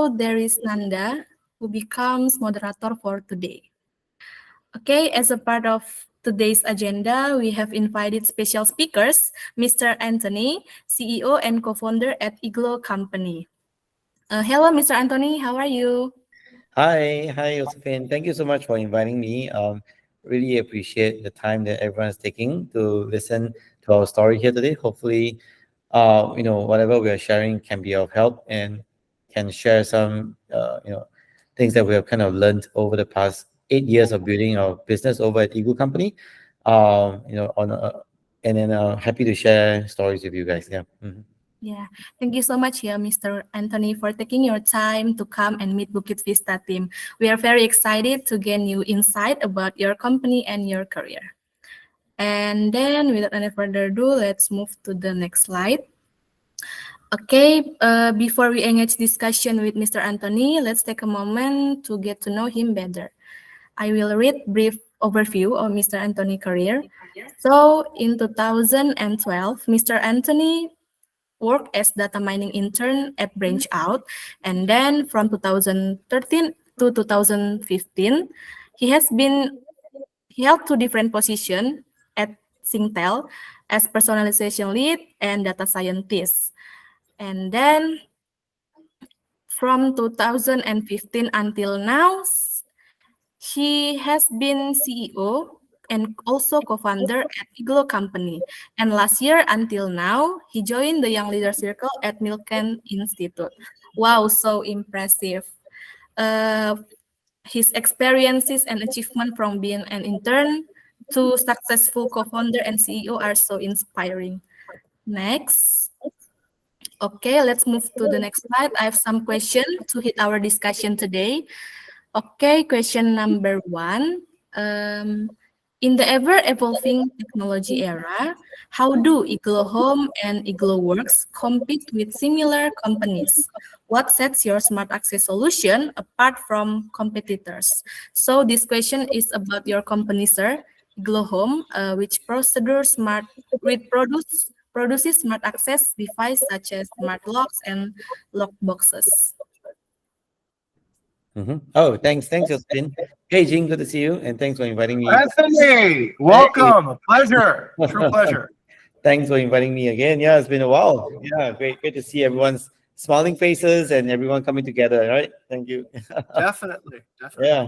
also there is Nanda, who becomes moderator for today. Okay, as a part of today's agenda, we have invited special speakers, Mr. Anthony, CEO and co-founder at Iglo Company. Hello, Mr. Anthony, how are you? Hi, Josephine. Thank you so much for inviting me. Really appreciate the time that everyone is taking to listen to our story here today. Hopefully, whatever we are sharing can be of help and can share some, things that we have kind of learned over the past 8 years of building our business over at Eagle Company. And then happy to share stories with you guys. Yeah. Mhm. Yeah, thank you so much, yeah, Mr. Anthony, for taking your time to come and meet Bukit Vista team. We are very excited to gain new insight about your company and your career. And then, without any further ado, let's move to the next slide. Okay, before we engage discussion with Mr. Anthony, let's take a moment to get to know him better. I will read brief overview of Mr. Anthony career. So, in 2012, Mr. Anthony worked as data mining intern at Branch Out, and then from 2013 to 2015, he has been he held two different positions at Singtel as personalization lead and data scientist. And then from 2015 until now, he has been CEO and also co-founder at Iglo Company. And last year until now, he joined the Young Leader Circle at Milken Institute. Wow, so impressive. Uh, his experiences and achievement from being an intern to successful co-founder and CEO are so inspiring. Next. Okay, let's move to the next slide. I have some questions to hit our discussion today. Okay, question number one. In the ever-evolving technology era, how do Iglo Home and Iglo Works compete with similar companies? What sets your smart access solution apart from competitors? So this question is about your company, sir, Iglo Home, which produces smart access device such as smart locks and lock boxes. Oh, thanks, Josephine. Hey, Jing, good to see you, and thanks for inviting me. Anthony, Hey. welcome. A pleasure. True pleasure. Thanks for inviting me again. Yeah, it's been a while. Yeah, great to see everyone's smiling faces and everyone coming together. Right? Thank you. Definitely. Yeah.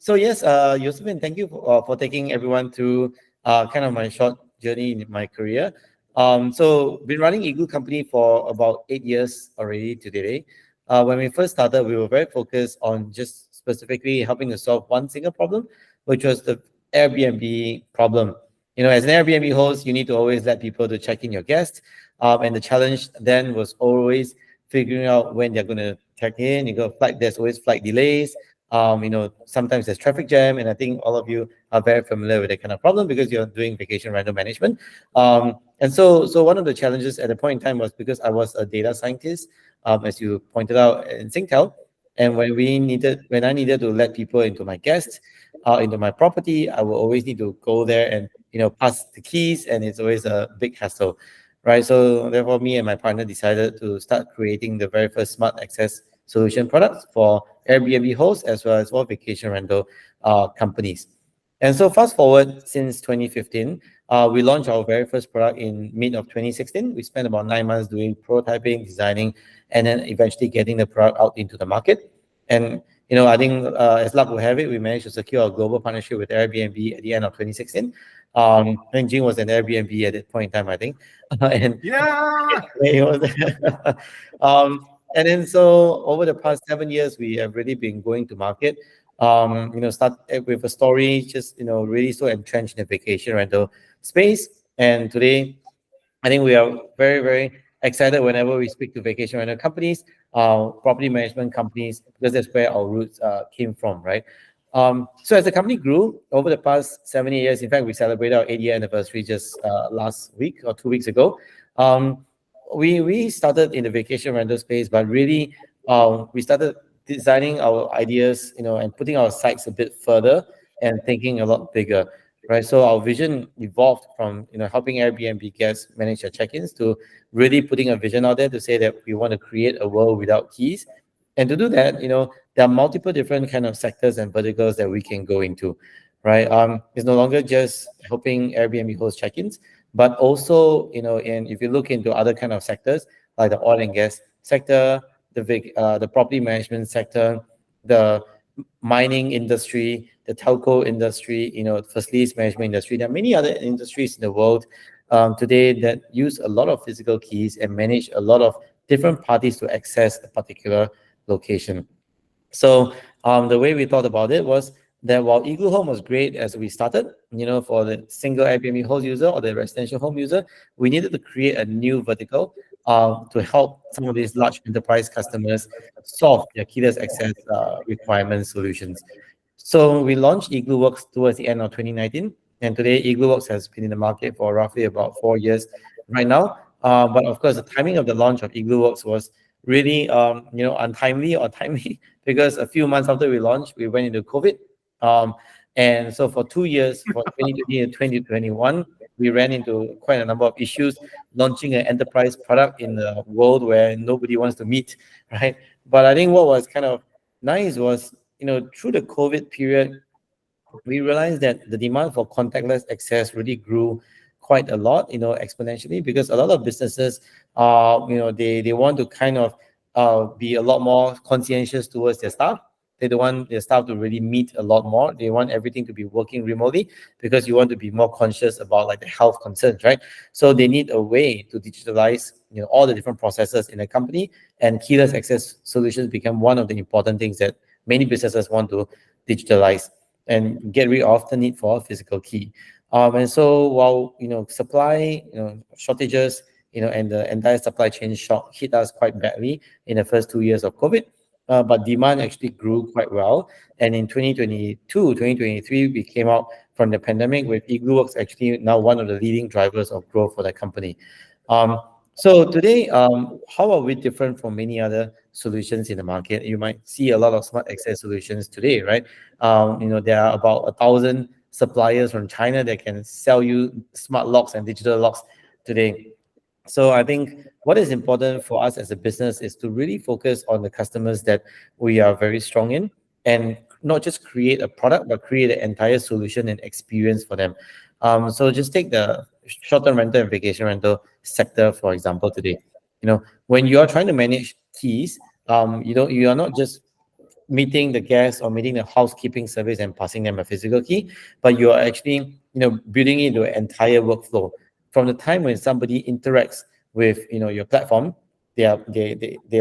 So yes, Josephine, thank you for taking everyone through kind of my short journey in my career. So been running Eagle Company for about 8 years already to today. When we first started, we were very focused on just specifically helping to solve one single problem, which was the Airbnb problem. As an Airbnb host, you need to always let people to check in your guests. And the challenge then was always figuring out when they're going to check in. There's always flight delays. Sometimes there's traffic jam, and I think all of you are very familiar with that kind of problem because you're doing vacation rental management. And so one of the challenges at the point in time was because I was a data scientist, as you pointed out in Singtel, and when I needed to let people into my guests, into my property, I will always need to go there and pass the keys, and it's always a big hassle, right? So therefore, me and my partner decided to start creating the very first smart access solution products for Airbnb hosts as well as for vacation rental companies. And so fast forward since 2015, we launched our very first product in mid of 2016. We spent about 9 months doing prototyping, designing, and then eventually getting the product out into the market. And I think as luck will have it, we managed to secure a global partnership with Airbnb at the end of 2016. I think Jing was an Airbnb at that point in time, I think. And Yeah. he was, and then so over the past 7 years, we have really been going to market. Start with a story, just really so entrenched in the vacation rental space. And today, I think we are very, very excited whenever we speak to vacation rental companies, property management companies, because that's where our roots came from, right? So as the company grew over the past 7 years, in fact, we celebrated our 8-year anniversary just last week or 2 weeks ago. We started in the vacation rental space, but really we started designing our ideas, and putting our sights a bit further and thinking a lot bigger. right? So our vision evolved from helping Airbnb guests manage their check-ins to really putting a vision out there to say that we want to create a world without keys. And to do that, there are multiple different kind of sectors and verticals that we can go into, right? It's no longer just helping Airbnb host check-ins, but also, and if you look into other kind of sectors like the oil and gas sector, the property management sector, the mining industry, the telco industry, facilities management industry. There are many other industries in the world today that use a lot of physical keys and manage a lot of different parties to access a particular location. So the way we thought about it was that while Igloo Home was great as we started, for the single Airbnb host user or the residential home user, we needed to create a new vertical to help some of these large enterprise customers solve their keyless access requirement solutions. So we launched igloobox towards the end of 2019, and today igloobox has been in the market for roughly about 4 years right now. But of course, the timing of the launch of igloobox was really, untimely or timely because a few months after we launched, we went into COVID. And so for 2 years, for 2020 and 2021, we ran into quite a number of issues launching an enterprise product in a world where nobody wants to meet, right? But I think what was kind of nice was, through the COVID period, we realized that the demand for contactless access really grew quite a lot, exponentially, because a lot of businesses, they want to kind of be a lot more conscientious towards their staff. They don't want their staff to really meet a lot more. They want everything to be working remotely because you want to be more conscious about like the health concerns, right? So they need a way to digitalize, all the different processes in a company, and keyless access solutions become one of the important things that many businesses want to digitalize and get rid of the need for a physical key. And so while supply shortages, and the entire supply chain shock hit us quite badly in the first 2 years of COVID, but demand actually grew quite well. And in 2022, 2023, we came out from the pandemic with igloobox actually now one of the leading drivers of growth for the company. So today, how are we different from many other solutions in the market? You might see a lot of smart access solutions today, right? There are about 1,000 suppliers from China that can sell you smart locks and digital locks today. So I think what is important for us as a business is to really focus on the customers that we are very strong in, and not just create a product, but create an entire solution and experience for them. So just take the short-term rental and vacation rental sector, for example, today. When you are trying to manage keys, you are not just meeting the guests or meeting the housekeeping service and passing them a physical key, but you are actually, building into an entire workflow. From the time when somebody interacts with, your platform, they're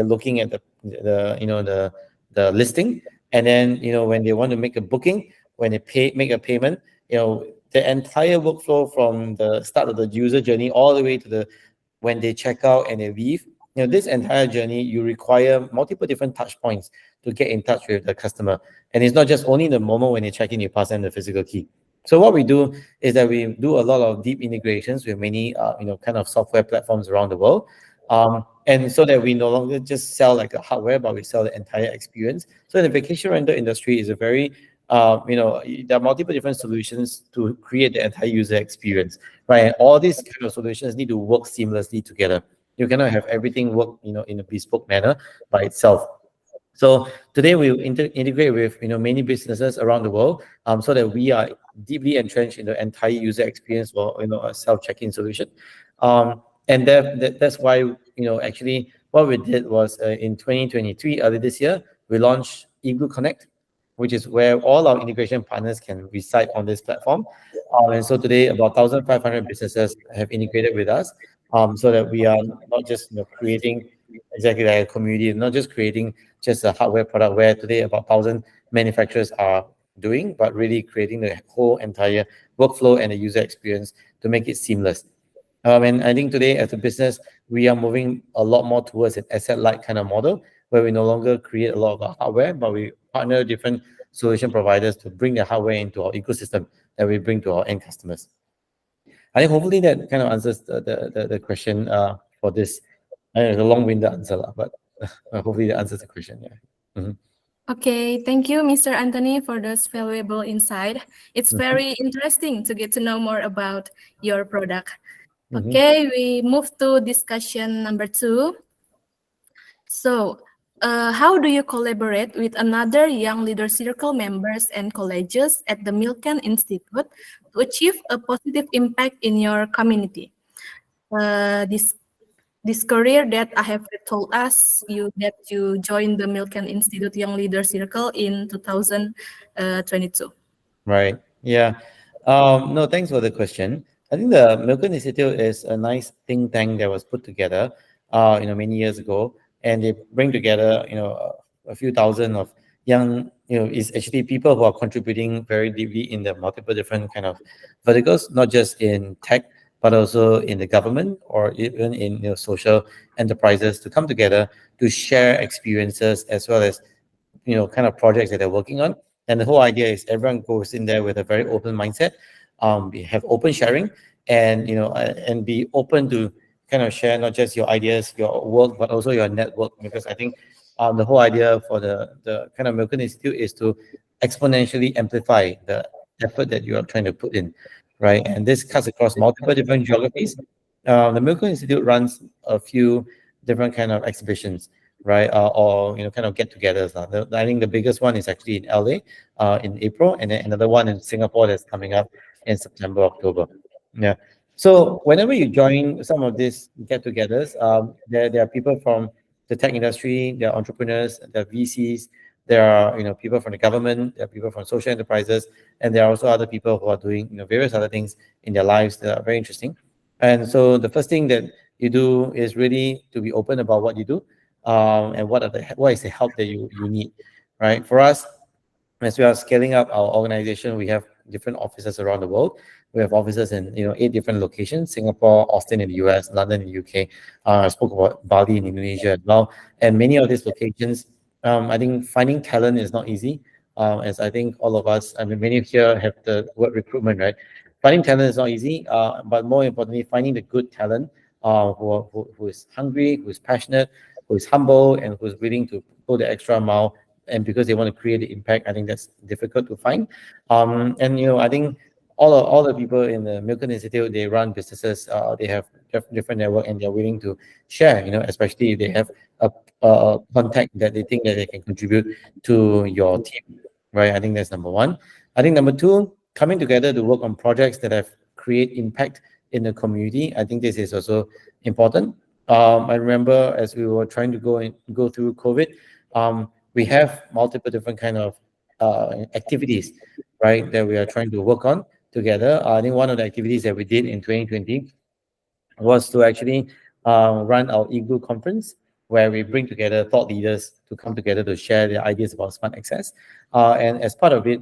looking at the listing, and then, when they want to make a booking, when they make a payment, the entire workflow from the start of the user journey all the way to when they check out and they leave. This entire journey, you require multiple different touch points to get in touch with the customer. And it's not just only the moment when they check in, you pass them the physical key. So what we do is that we do a lot of deep integrations with many, kind of software platforms around the world. And so that we no longer just sell like a hardware, but we sell the entire experience. So the vacation rental industry is a very, there are multiple different solutions to create the entire user experience, right? And all these kind of solutions need to work seamlessly together. You cannot have everything work, in a bespoke manner by itself. So today we integrate with many businesses around the world, so that we are deeply entrenched in the entire user experience for a self check-in solution, and that's why actually what we did was in 2023, early this year, we launched Igloo Connect, which is where all our integration partners can reside on this platform. And so today, about 1,500 businesses have integrated with us, so that we are not just creating exactly like a community, not just creating just a hardware product where today about 1,000 manufacturers are doing, but really creating the whole entire workflow and the user experience to make it seamless. And I think today as a business, we are moving a lot more towards an asset-light kind of model where we no longer create a lot of our hardware, but we partner with different solution providers to bring the hardware into our ecosystem that we bring to our end customers. I think hopefully that kind of answers the question for this. I know it's a long-winded answer, but hopefully that answers the question. Yeah. Mm-hmm. Okay, thank you, Mr. Anthony, for this valuable insight. It's Mhm, very interesting to get to know more about your product. mhm. Okay, we move to discussion number two. So, how do you collaborate with another young leader circle members and colleges at the Milken Institute to achieve a positive impact in your community? This career that I have told us that you joined the Milken Institute Young Leader Circle in 2022. Right. Yeah. No, thanks for the question. I think the Milken Institute is a nice think tank that was put together, many years ago, and they bring together, a few thousand of young, is actually people who are contributing very deeply in the multiple different kind of verticals, not just in tech, but also in the government or even in social enterprises to come together to share experiences as well as kind of projects that they're working on. And the whole idea is everyone goes in there with a very open mindset. We have open sharing, and and be open to kind of share not just your ideas, your work, but also your network. Because I think the whole idea for the kind of Milken Institute is to exponentially amplify the effort that you are trying to put in, right? And this cuts across multiple different geographies. The Milken Institute runs a few different kind of exhibitions, right? Or kind of get-togethers. I think the biggest one is actually in LA in April, and then another one in Singapore that's coming up in September, October. Yeah. So whenever you join some of these get-togethers, there are people from the tech industry, there are entrepreneurs, there are VCs, there are people from the government, there are people from social enterprises, and there are also other people who are doing various other things in their lives that are very interesting. And so the first thing that you do is really to be open about what you do, and what is the help that you need, right? For us, as we are scaling up our organization, we have different offices around the world. We have offices in 8 different locations: Singapore, Austin in the US, London in the UK. I spoke about Bali in Indonesia as well. And many of these locations, I think finding talent is not easy. As I think all of us, I mean, many here have the word recruitment, right? Finding talent is not easy, but more importantly, finding the good talent, who is hungry, who is passionate, who is humble, and who is willing to go the extra mile, and because they want to create the impact. I think that's difficult to find. And I think all the people in the Milken Institute, they run businesses, they have different network, and they're willing to share, especially if they have a contact that they think that they can contribute to your team, right? I think that's number one. I think number two, coming together to work on projects that have create impact in the community. I think this is also important. I remember as we were trying to go through COVID, we have multiple different kind of activities, right, that we are trying to work on together. I think one of the activities that we did in 2020 was to actually run our Igloo conference, where we bring together thought leaders to come together to share their ideas about smart access. And as part of it,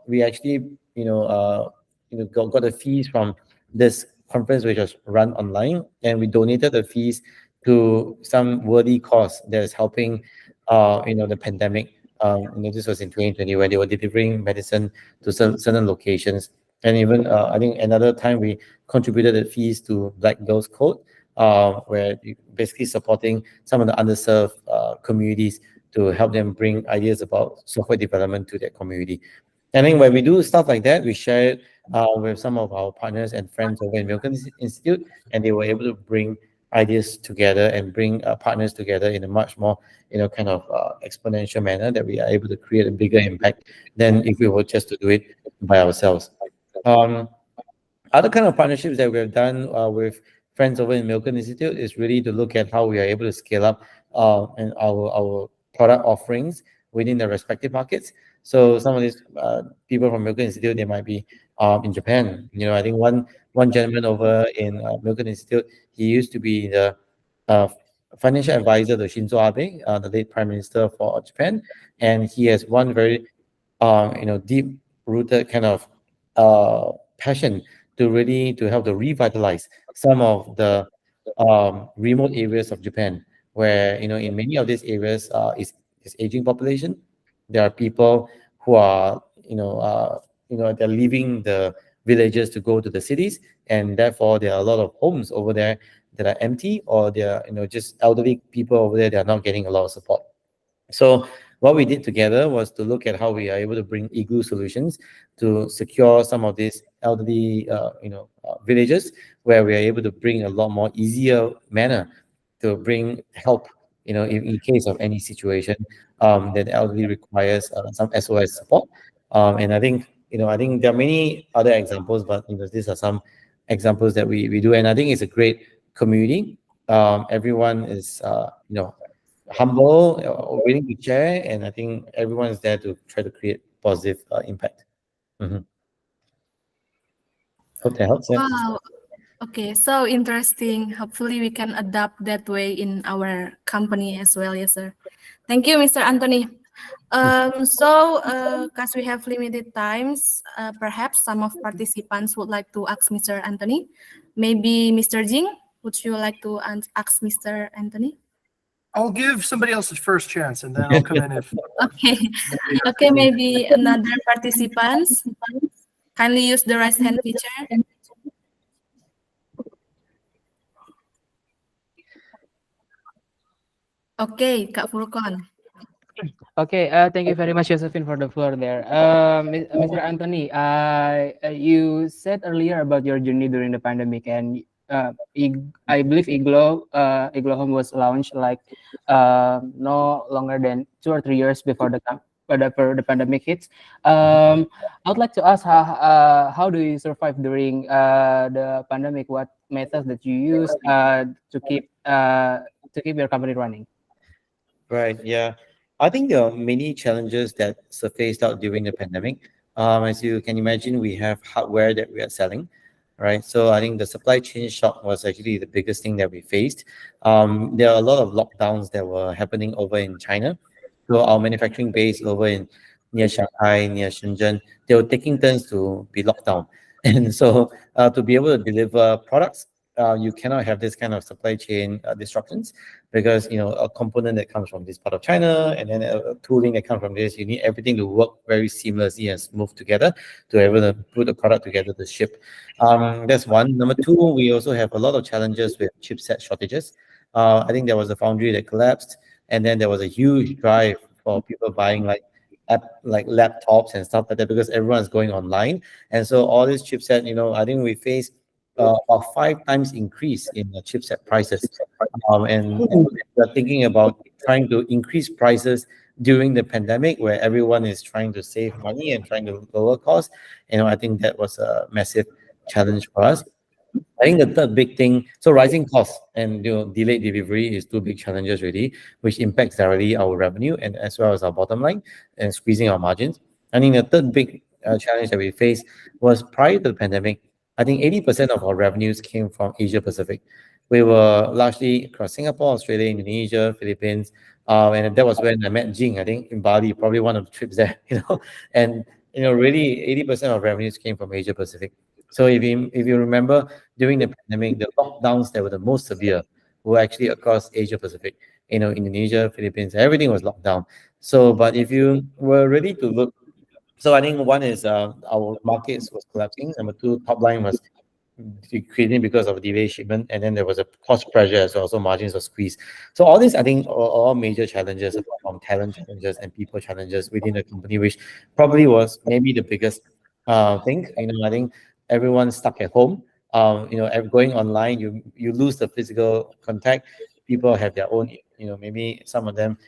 we actually got the fees from this conference, which was run online, and we donated the fees to some worthy cause that is helping the pandemic. This was in 2020 when they were delivering medicine to certain locations. And even I think another time we contributed the fees to Black Girls Code, where basically supporting some of the underserved communities to help them bring ideas about software development to their community. And then when we do stuff like that, we share it with some of our partners and friends over in Milken Institute, and they were able to bring ideas together and bring partners together in a much more kind of exponential manner, that we are able to create a bigger impact than if we were just to do it by ourselves. Um, Other kind of partnerships that we have done with friends over in Milken Institute is really to look at how we are able to scale up and our product offerings within the respective markets. So some of these people from Milken Institute, they might be in Japan. I think one gentleman over in Milken Institute, he used to be the uh, financial advisor to Shinzo Abe, the late Prime Minister for Japan, and he has one very deep rooted kind of passion to really to help to revitalize some of the remote areas of Japan, where in many of these areas is aging population. There are people who are they're leaving the villages to go to the cities, and therefore there are a lot of homes over there that are empty, or there are just elderly people over there that are not getting a lot of support. So what we did together was to look at how we are able to bring igloo solutions to secure some of these elderly, villages, where we are able to bring a lot more easier manner to bring help, in case of any situation that the elderly requires some SOS support. And I think there are many other examples, but these are some examples that we do, and I think it's a great community. Everyone is humble, willing to share, and I think everyone is there to try to create positive impact. Mhm. Hope that helps. Yeah. Wow. Okay, so interesting. Hopefully, we can adapt that way in our company as well. Yes, sir. Thank you, Mr. Anthony. Because we have limited times, perhaps some of participants would like to ask Mr. Anthony. Maybe Mr. Jing, would you like to ask Mr. Anthony? I'll give somebody else the first chance, and then I'll come in if. Okay, okay, maybe another participants. Kindly use the raise hand feature. Okay, Kak Furkon. Okay, thank you very much, Josephine, for the floor there. Mr. Anthony, you said earlier about your journey during the pandemic, and I believe Igloo Home was launched like no longer than 2 or 3 years before the pandemic hits. I would like to ask how do you survive during the pandemic? What methods that you use to keep your company running? Right. Yeah. I think there are many challenges that surfaced out during the pandemic. As you can imagine, we have hardware that we are selling, right? So I think the supply chain shock was actually the biggest thing that we faced. There are a lot of lockdowns that were happening over in China. So our manufacturing base over in near Shanghai, near Shenzhen, they were taking turns to be locked down. And so to be able to deliver products, you cannot have this kind of supply chain disruptions, because a component that comes from this part of China and then a tooling that comes from this, you need everything to work very seamlessly and smooth together to be able to put the product together to ship. That's one. Number two, we also have a lot of challenges with chipset shortages. I think there was a foundry that collapsed, and then there was a huge drive for people buying like laptops and stuff like that, because everyone's going online. And so all this chipset, I think we faced about 5 times increase in the chipset prices. And we're thinking about trying to increase prices during the pandemic, where everyone is trying to save money and trying to lower costs. I think that was a massive challenge for us. I think the third big thing, so rising costs and delayed delivery is two big challenges really, which impacts directly our revenue and as well as our bottom line and squeezing our margins. I think the third big challenge that we faced was prior to the pandemic. I think 80% of our revenues came from Asia Pacific. We were largely across Singapore, Australia, Indonesia, Philippines, and that was when I met Jing. I think in Bali, probably one of the trips there. And really 80% of revenues came from Asia Pacific. So if you remember, during the pandemic, the lockdowns that were the most severe were actually across Asia Pacific. Indonesia, Philippines, everything was locked down. So, but if you were ready to look, so I think one is our markets was collapsing. Number two, top line was decreasing because of delayed shipment, and then there was a cost pressure as well, so margins were squeezed. So all these, I think, are all major challenges, apart from talent challenges and people challenges within the company, which probably was maybe the biggest thing. I think everyone's stuck at home. Going online, you lose the physical contact. People have their own, maybe some of them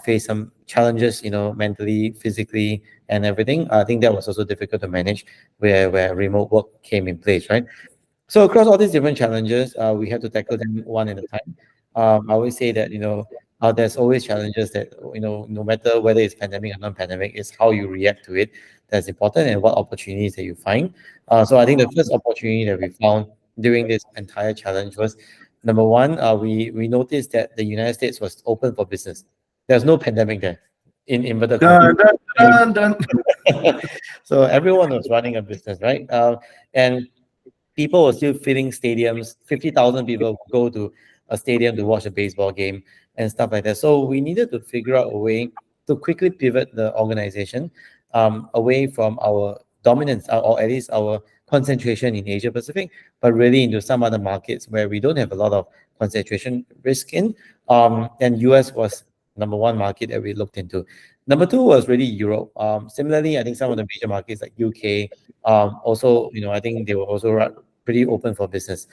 face some challenges, mentally, physically, and everything. I think that was also difficult to manage where remote work came in place, right? So across all these different challenges, we have to tackle them one at a time. I always say that, there's always challenges that, no matter whether it's pandemic or non-pandemic, it's how you react to it that's important, and what opportunities that you find. So I think the first opportunity that we found during this entire challenge was, number one, we noticed that the United States was open for business. There's no pandemic there in inverted commas. Dun, dun, dun. So everyone was running a business, right? And people were still filling stadiums. 50,000 people would go to a stadium to watch a baseball game and stuff like that. So we needed to figure out a way to quickly pivot the organization away from our dominance, or at least our concentration in Asia Pacific, but really into some other markets where we don't have a lot of concentration risk in. And US was number one market that we looked into. Number two was really Europe. Similarly, I think some of the major markets like UK, also, I think they were also pretty open for business.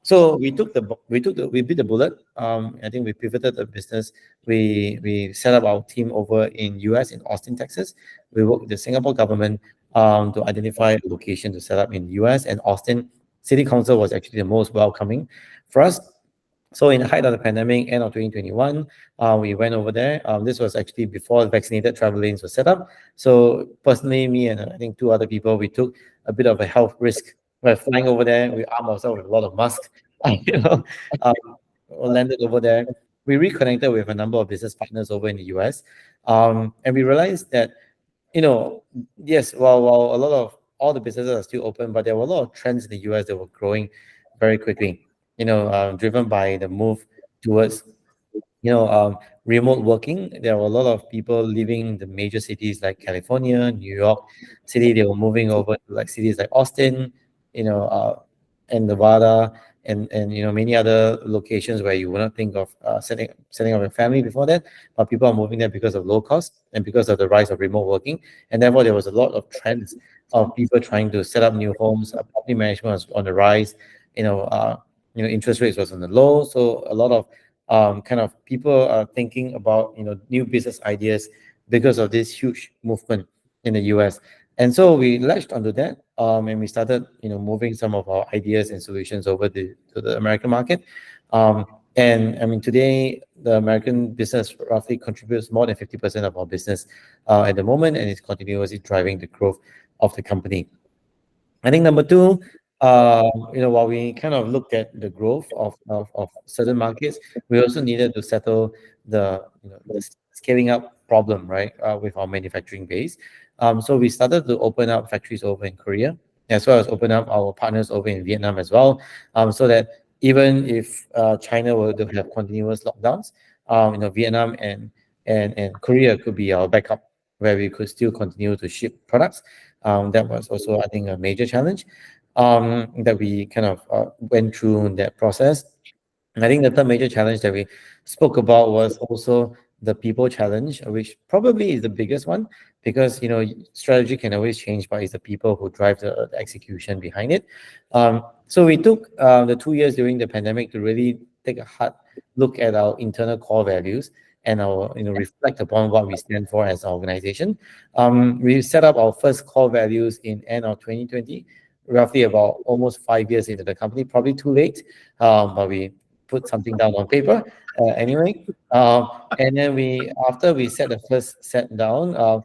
So we bit the bullet. I think we pivoted the business. We set up our team over in US in Austin, Texas. We worked with the Singapore government to identify a location to set up in the US, and Austin City Council was actually the most welcoming for us. So in the height of the pandemic, end of 2021, we went over there. This was actually before vaccinated travel lanes were set up. So personally, me and I think two other people, we took a bit of a health risk. We're flying over there. We armed ourselves with a lot of masks. Um, landed over there. We reconnected with a number of business partners over in the US, and we realized that, yes, while a lot of all the businesses are still open, but there were a lot of trends in the US that were growing very quickly. Driven by the move towards remote working. There were a lot of people leaving the major cities like California, New York City. They were moving over to like cities like Austin, and Nevada, and many other locations where you would not think of setting up a family before that. But people are moving there because of low cost and because of the rise of remote working, and therefore there was a lot of trends of people trying to set up new homes. Property management was on the rise. Interest rates was on the low, so a lot of kind of people are thinking about new business ideas because of this huge movement in the US. And so we latched onto that, and we started moving some of our ideas and solutions over to the American market. And I mean, today the American business roughly contributes more than 50% of our business at the moment, and it's continuously driving the growth of the company. I think number two, while we kind of looked at the growth of certain markets, we also needed to settle the scaling up problem, right, with our manufacturing base. So we started to open up factories over in Korea, as well as open up our partners over in Vietnam as well, so that even if China were to have continuous lockdowns, Vietnam and Korea could be our backup, where we could still continue to ship products. That was also, I think, a major challenge that we kind of went through in that process. And I think the third major challenge that we spoke about was also the people challenge, which probably is the biggest one, because strategy can always change, but it's the people who drive the execution behind it. So we took the 2 years during the pandemic to really take a hard look at our internal core values and our reflect upon what we stand for as an organization. We set up our first core values in end of 2020, roughly about almost 5 years into the company. Probably too late, but we put something down on paper anyway. And then after we set the first set down,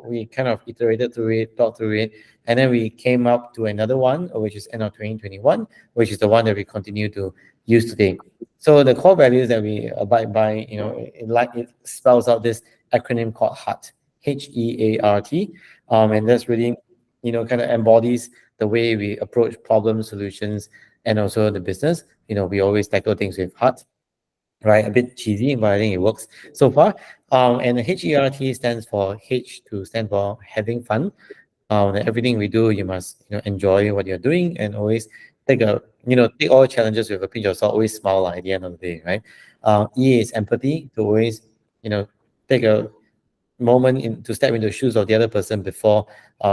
we kind of iterated through it, thought through it, and then we came up to another one, which is end of 2021, which is the one that we continue to use today. So the core values that we abide by, it spells out this acronym called HEART, HEART, and that's really kind of embodies the way we approach problem solutions and also the business. We always tackle things with heart, right? A bit cheesy, but I think it works so far. And the HERT stands for stand for having fun. Everything we do, you must enjoy what you're doing, and always take all challenges with a pinch of salt. Always smile at the end of the day, right? E is empathy, to always take a moment to step into the shoes of the other person before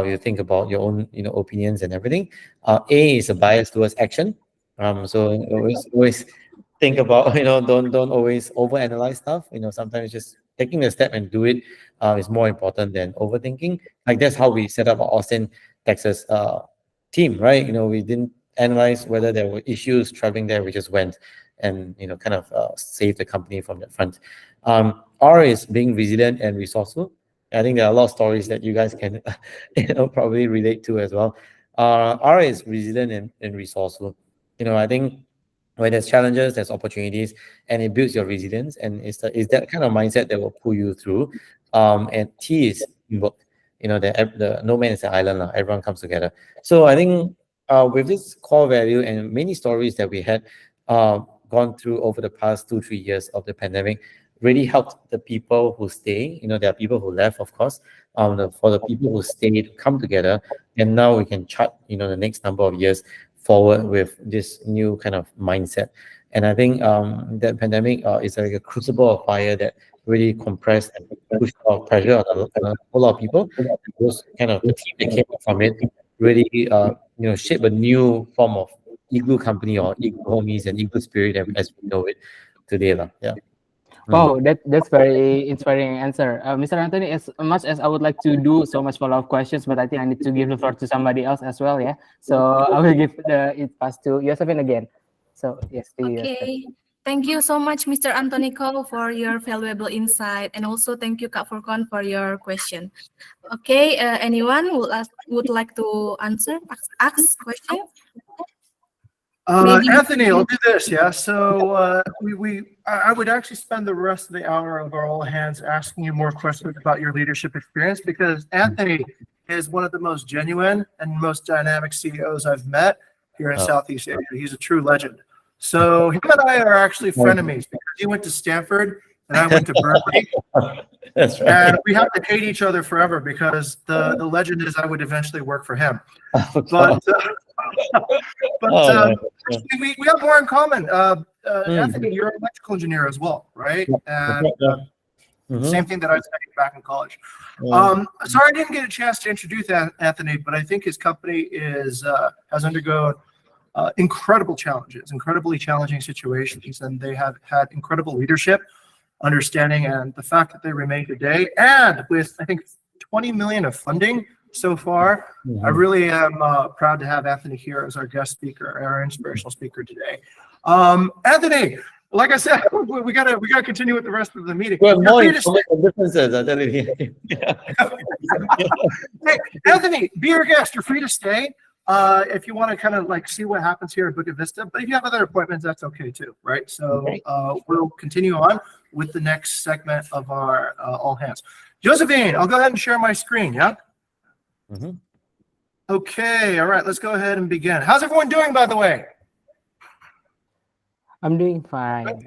you think about your own opinions and everything. A is a bias towards action. So always think about don't always overanalyze stuff. Sometimes just taking a step and do it is more important than overthinking. Like that's how we set up our Austin, Texas team, right? We didn't analyze whether there were issues traveling there. We just went and kind of save the company from that front. R is being resilient and resourceful. I think there are a lot of stories that you guys can probably relate to as well. R is resilient and resourceful. I think when there's challenges, there's opportunities, and it builds your resilience, and it's that kind of mindset that will pull you through. And T is teamwork. The no man is an island. Everyone comes together. So I think with this core value and many stories that we had gone through over the past 2-3 years of the pandemic, really helped the people who stay. There are people who left, of course. For the people who stayed, to come together, and now we can chart the next number of years forward with this new kind of mindset. And I think that pandemic is like a crucible of fire that really compressed and pushed a lot of pressure on a whole lot of people. And those kind of the team that came out from it really shape a new form of igloo company or igloo homies and igloo spirit as we know it today. Yeah. Wow, that's very inspiring answer, Mr. Anthony. As much as I would like to do so much follow-up questions, but I think I need to give the floor to somebody else as well. Yeah, so I will give it pass to Josephine again. So yes, to you. Okay. Thank you so much, Mr. Anthony Ko, for your valuable insight, and also thank you, Kak Furqan, for your question. Okay, anyone would like to ask question? Maybe- Anthony, I'll do this. Yeah. So I would actually spend the rest of the hour of our all hands asking you more questions about your leadership experience, because Anthony is one of the most genuine and most dynamic CEOs I've met here in Southeast Asia. He's a true legend. So him and I are actually frenemies because he went to Stanford and I went to Berkeley. That's right. And we have to hate each other forever because the legend is I would eventually work for him. But we have more in common. Anthony, you're an electrical engineer as well, right? And same thing that I studied back in college. Sorry I didn't get a chance to introduce Anthony, but I think his company has undergone incredible challenges, incredibly challenging situations, and they have had incredible leadership, understanding, and the fact that they remain today, and with I think 20 million of funding so far, I really am proud to have Anthony here as our guest speaker, our inspirational speaker today. Anthony, like I said, we gotta continue with the rest of the meeting. Well, more differences, I'm telling you. Hey, Anthony, be our guest. You're free to stay. If you want to kind of like see what happens here at Bukit Vista, but if you have other appointments, that's okay too, right? So we'll continue on with the next segment of our all hands. Josephine, I'll go ahead and share my screen. Yeah. Okay. All right. Let's go ahead and begin. How's everyone doing, by the way? I'm doing fine.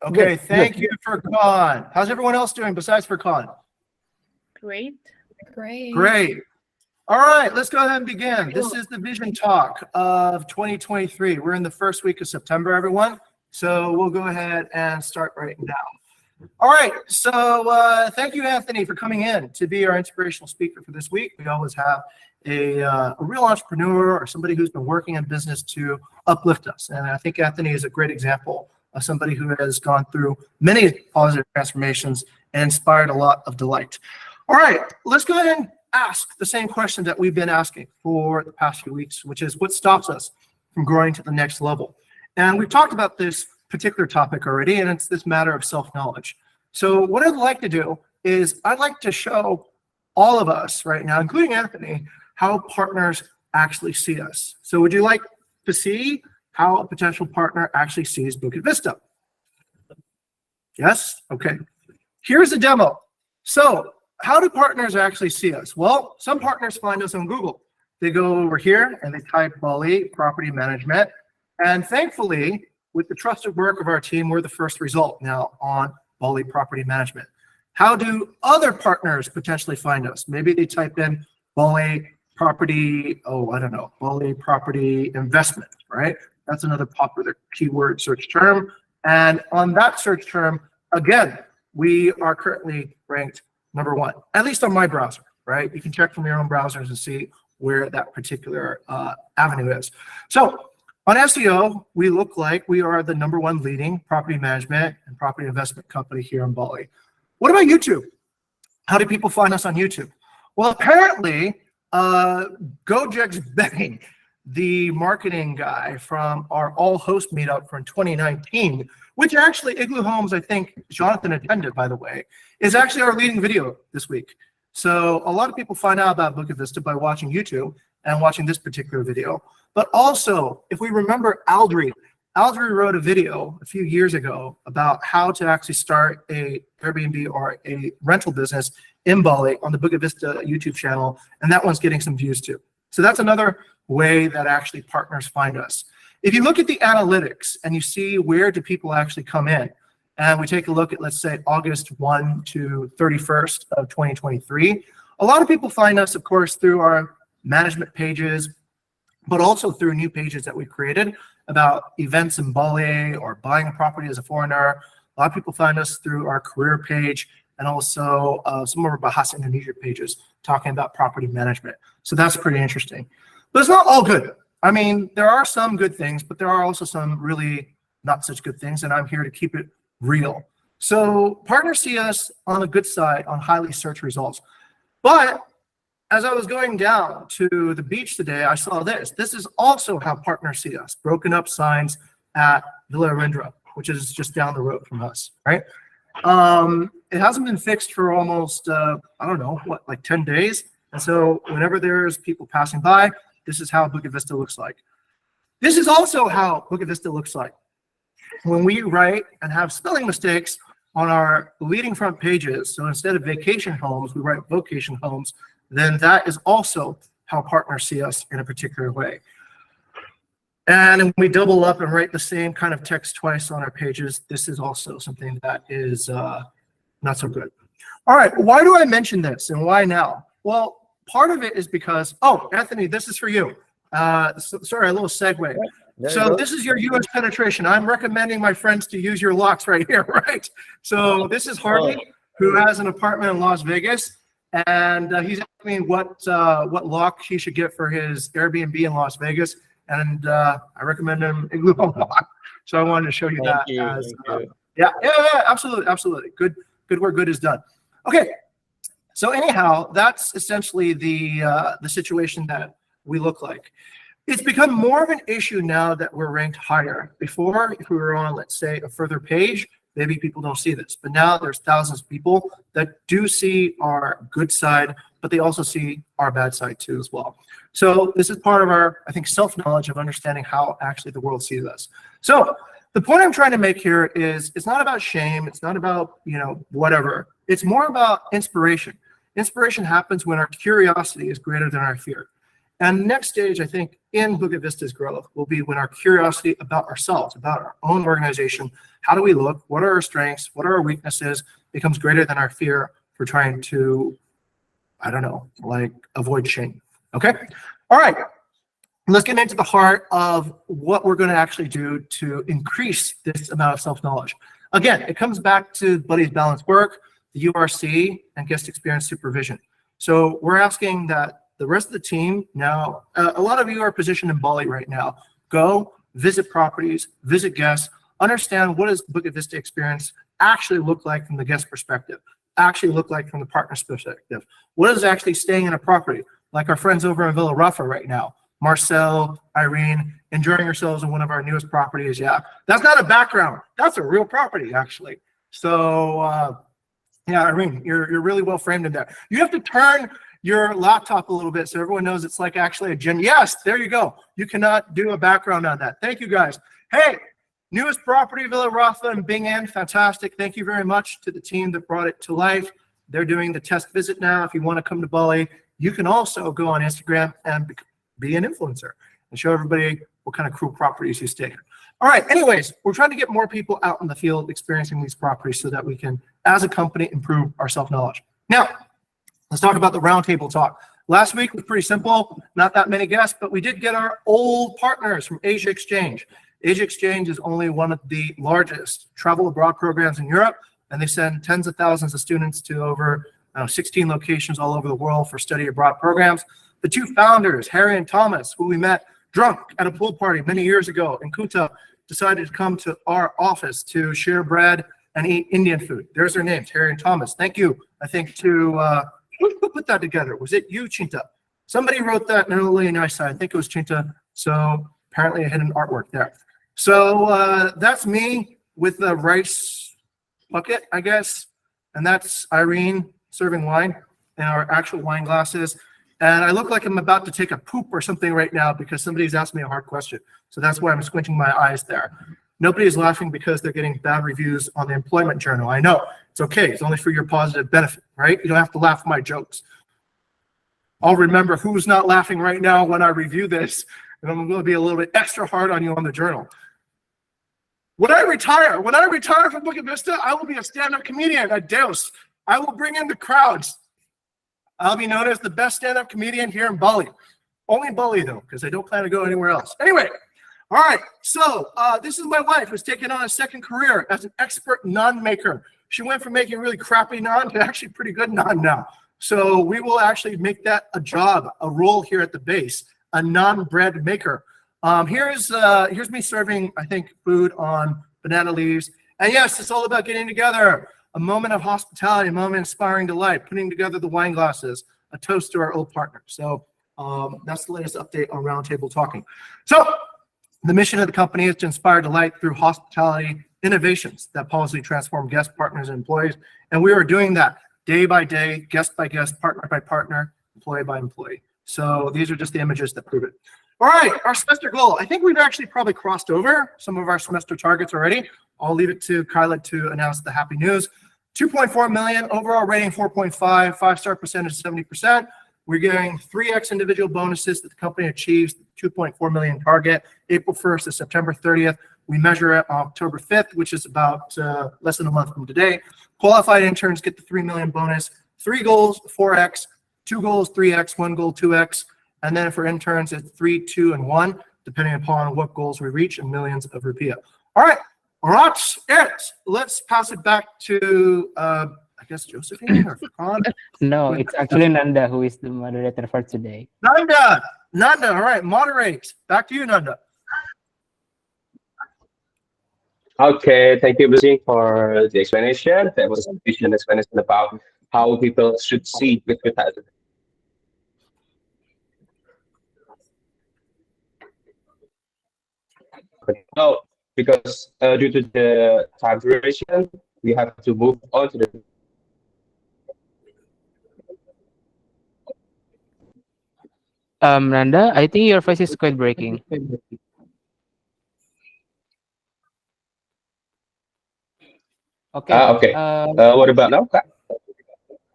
Okay. Thank you, Furqan. How's everyone else doing besides Furqan? Great. Great. All right, let's go ahead and begin. This is the Vision Talk of 2023. We're in the first week of September, everyone. So we'll go ahead and start right now. All right, so thank you, Anthony, for coming in to be our inspirational speaker for this week. We always have a real entrepreneur or somebody who's been working in business to uplift us. And I think Anthony is a great example of somebody who has gone through many positive transformations and inspired a lot of delight. All right, let's go ahead and ask the same question that we've been asking for the past few weeks, which is what stops us from growing to the next level? And we've talked about this particular topic already, and it's this matter of self-knowledge. So what I'd like to do is I'd like to show all of us right now, including Anthony, how partners actually see us. So would you like to see how a potential partner actually sees Bukit Vista? Yes? Okay. Here's a demo. So how do partners actually see us? Well, some partners find us on Google. They go over here and they type Bali property management. And thankfully, with the trusted work of our team, we're the first result now on Bali property management. How do other partners potentially find us? Maybe they type in Bali property, Bali property investment, right? That's another popular keyword search term. And on that search term, again, we are currently ranked number one, at least on my browser, right? You can check from your own browsers and see where that particular avenue is. So on SEO, we look like we are the number one leading property management and property investment company here in Bali. What about YouTube? How do people find us on YouTube? Well, apparently, Gojek's begging, the marketing guy from our all host meetup from 2019, which actually Igloo Homes, I think Jonathan attended, by the way, is actually our leading video this week. So a lot of people find out about Bukit Vista by watching YouTube and watching this particular video. But also, if we remember Aldri wrote a video a few years ago about how to actually start a Airbnb or a rental business in Bali on the Bukit Vista YouTube channel, and that one's getting some views too. So that's another way that actually partners find us. If you look at the analytics and you see where do people actually come in, and we take a look at, let's say, August 1 to 31st of 2023, a lot of people find us, of course, through our management pages, but also through new pages that we created about events in Bali or buying a property as a foreigner. A lot of people find us through our career page and also some of our Bahasa Indonesia pages talking about property management. So that's pretty interesting. But it's not all good. I mean, there are some good things, but there are also some really not such good things, and I'm here to keep it real. So partners see us on the good side on highly searched results. But as I was going down to the beach today, I saw this. This is also how partners see us, broken up signs at Villa Arendra, which is just down the road from us, right? It hasn't been fixed for almost, I don't know, what, like 10 days? And so whenever there's people passing by, this is how Bukit Vista looks like. This is also how Bukit Vista looks like. When we write and have spelling mistakes on our leading front pages, so instead of vacation homes, we write vocation homes, then that is also how partners see us in a particular way. And when we double up and write the same kind of text twice on our pages, this is also something that is not so good. All right, why do I mention this and why now? Well, part of it is because, oh, Anthony, this is for you. Sorry, a little segue. So this is your US penetration. I'm recommending my friends to use your locks right here, right? So this is Harvey, who has an apartment in Las Vegas, and he's asking me what lock he should get for his Airbnb in Las Vegas, and I recommend him igloobox lock. So I wanted to show you that. Yeah, absolutely. Good where good is done. Okay, so anyhow, that's essentially the situation that we look like. It's become more of an issue now that we're ranked higher. Before, if we were on, let's say, a further page, maybe people don't see this. But now there's thousands of people that do see our good side, but they also see our bad side too as well. So this is part of our, I think, self-knowledge of understanding how actually the world sees us. So the point I'm trying to make here is it's not about shame. It's not about, whatever. It's more about inspiration. Inspiration happens when our curiosity is greater than our fear. And next stage, I think, in Bukit Vista's growth will be when our curiosity about ourselves, about our own organization, how do we look, what are our strengths, what are our weaknesses, becomes greater than our fear for trying to, I don't know, like avoid shame. Okay? All right. Let's get into the heart of what we're going to actually do to increase this amount of self-knowledge. Again, it comes back to Buddy's balanced work, the URC, and guest experience supervision. So we're asking that the rest of the team now, a lot of you are positioned in Bali right now. Go visit properties, visit guests, understand what does Bukit Vista experience actually look like from the guest perspective, actually look like from the partner's perspective. What is actually staying in a property? Like our friends over in Villa Rafa right now, Marcel, Irene, enjoying yourselves in one of our newest properties. Yeah, that's not a background. That's a real property, actually. So, yeah, Irene, you're really well framed in there. You have to turn your laptop a little bit so everyone knows it's like actually a gen. Yes, there you go. You cannot do a background on that. Thank you, guys. Hey, newest property, Villa Rafa and Bing An, fantastic. Thank you very much to the team that brought it to life. They're doing the test visit now. If you want to come to Bali, you can also go on Instagram and be an influencer and show everybody what kind of cool properties you stay in. All right, anyways, we're trying to get more people out in the field experiencing these properties so that we can, as a company, improve our self-knowledge. Now, let's talk about the roundtable talk. Last week was pretty simple, not that many guests, but we did get our old partners from Asia Exchange. Asia Exchange is only one of the largest travel abroad programs in Europe, and they send tens of thousands of students to over 16 locations all over the world for study abroad programs. The two founders, Harry and Thomas, who we met drunk at a pool party many years ago in Kuta, decided to come to our office to share bread and eat Indian food. There's their names, Harry and Thomas. Thank you, I think, to who put that together? Was it you, Chinta? Somebody wrote that in a really nice side. I think it was Chinta. So apparently I had an artwork there. So that's me with the rice bucket, I guess. And that's Irene serving wine in our actual wine glasses. And I look like I'm about to take a poop or something right now because somebody's asked me a hard question. So that's why I'm squinting my eyes there. Nobody is laughing because they're getting bad reviews on the employment journal. I know. It's okay. It's only for your positive benefit, right? You don't have to laugh at my jokes. I'll remember who's not laughing right now when I review this, and I'm going to be a little bit extra hard on you on the journal. When I retire from Bukit Vista, I will be a stand-up comedian at Deus. I will bring in the crowds. I'll be known as the best stand-up comedian here in Bali. Only Bali though, because I don't plan to go anywhere else. Anyway, all right. So this is my wife who's taken on a second career as an expert naan maker. She went from making really crappy naan to actually pretty good naan now. So we will actually make that a job, a role here at the base, a naan bread maker. Here's me serving, I think, food on banana leaves. And yes, it's all about getting together. A moment of hospitality, a moment of inspiring delight, putting together the wine glasses, a toast to our old partner. So that's the latest update on Roundtable Talking. So the mission of the company is to inspire delight through hospitality innovations that positively transform guest partners and employees. And we are doing that day by day, guest by guest, partner by partner, employee by employee. So these are just the images that prove it. All right, our semester goal. I think we've actually probably crossed over some of our semester targets already. I'll leave it to Kyla to announce the happy news. 2.4 million, overall rating 4.5, 5-star percentage 70%. We're getting 3x individual bonuses that the company achieves the 2.4 million target, April 1st to September 30th. We measure it on October 5th, which is about less than a month from today. Qualified interns get the 3 million bonus. 3 goals, 4x, 2 goals, 3x, 1 goal, 2x. And then for interns, it's 3, 2, and 1, depending upon what goals we reach and millions of rupiah. All right, that's it. Let's pass it back to, I guess, Josephine or Furqan. No, it's actually Nanda who is the moderator for today. Nanda, all right, moderate. Back to you, Nanda. Okay, thank you, Lucy, for the explanation. That was a efficient explanation about how people should see with that. Now, because due to the time duration, we have to move on to the. Nanda, I think your voice is quite breaking. Okay. Okay. What about now, Kak?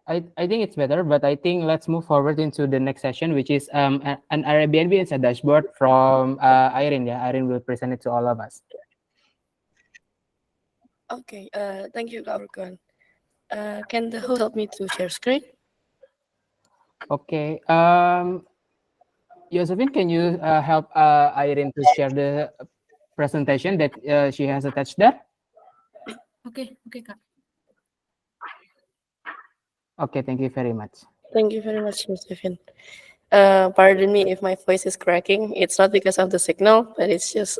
I think it's better, but I think let's move forward into the next session, which is an Airbnb Insight dashboard from Irene. Yeah, Irene will present it to all of us. Okay, thank you, Furqan. Can the host help me to share screen? Okay. Josephine, can you help Irene to share the presentation that she has attached there? Okay, Kak. Okay, thank you very much. Thank you very much, Josephine. Pardon me if my voice is cracking. It's not because of the signal, but it's just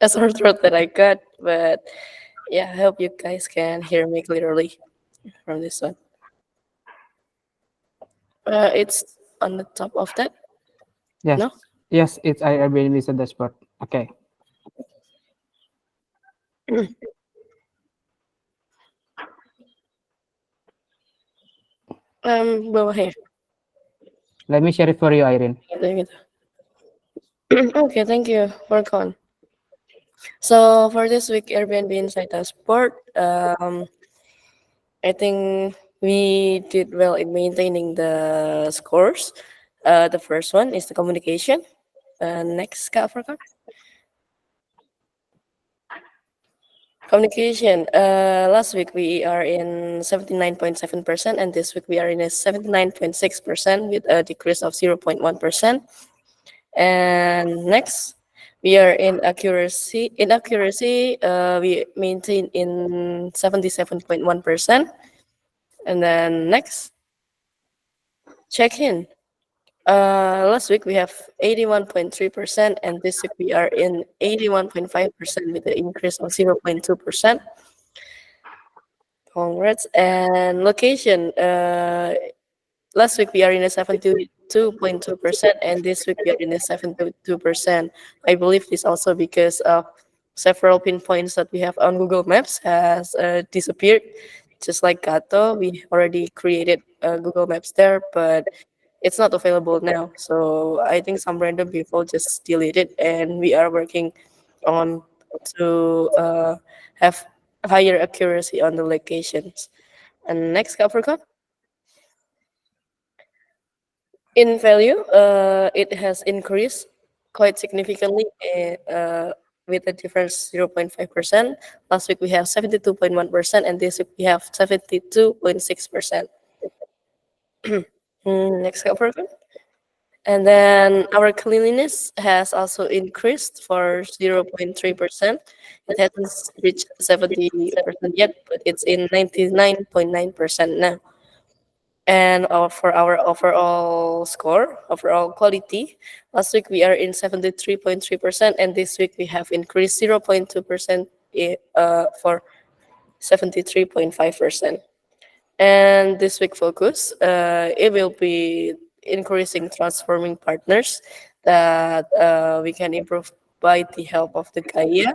a sore throat that I got. But yeah, I hope you guys can hear me clearly from this one. It's on the top of that. Yes. No? Yes, it's Airbnb Insight dashboard. Okay. Bawa here. Let me share it for you, Irene. Okay, thank you, Furqan. So for this week Airbnb Insight dashboard, I think we did well in maintaining the scores. The first one is the communication. Next, Kak Furqan. Communication. Last week we are in 79.7%, and this week we are in a 79.6% with a decrease of 0.1%. And next, we are in accuracy. In accuracy, we maintain in 77.1%. And then next, check-in. Last week we have 81.3%, and this week we are in 81.5% with an increase of 0.2%. Congrats. And location. Last week we are in a 72.2%, and this week we are in a 72%. I believe this also because of several pinpoints that we have on Google Maps has disappeared. Just like Gato, we already created Google Maps there, but it's not available now. So I think some random people just delete it, and we are working on to have higher accuracy on the locations. And next, Capricorn. In value, it has increased quite significantly with a difference 0.5%. Last week we have 72.1%, and this week we have 72.6%. Next, Capricorn. And then our cleanliness has also increased for 0.3%. It hasn't reached 70% yet, but it's in 99.9% now. And for our overall score, overall quality, last week we are in 73.3%, and this week we have increased 0.2% for 73.5%. And this week focus, it will be increasing transforming partners that we can improve by the help of the Gaia.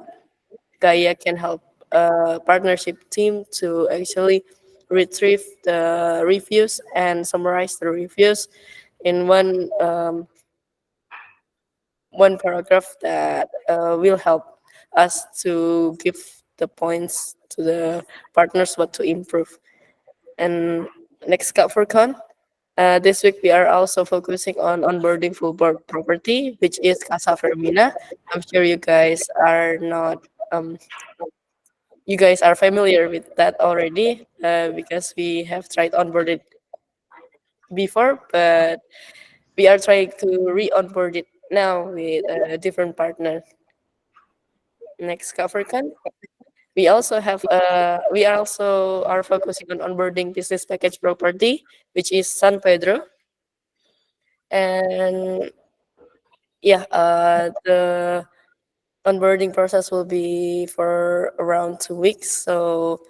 Gaia can help partnership team to actually retrieve the reviews and summarize the reviews in one paragraph that will help us to give the points to the partners what to improve. And next up for con. This week we are also focusing on onboarding full board property, which is Casa Fermina. I'm sure you guys are familiar with that already because we have tried onboarded before, but we are trying to re-onboard it now with a different partner. Next cover con. We also are focusing on onboarding business package property, which is San Pedro. And yeah, the onboarding process will be for around 2 weeks. So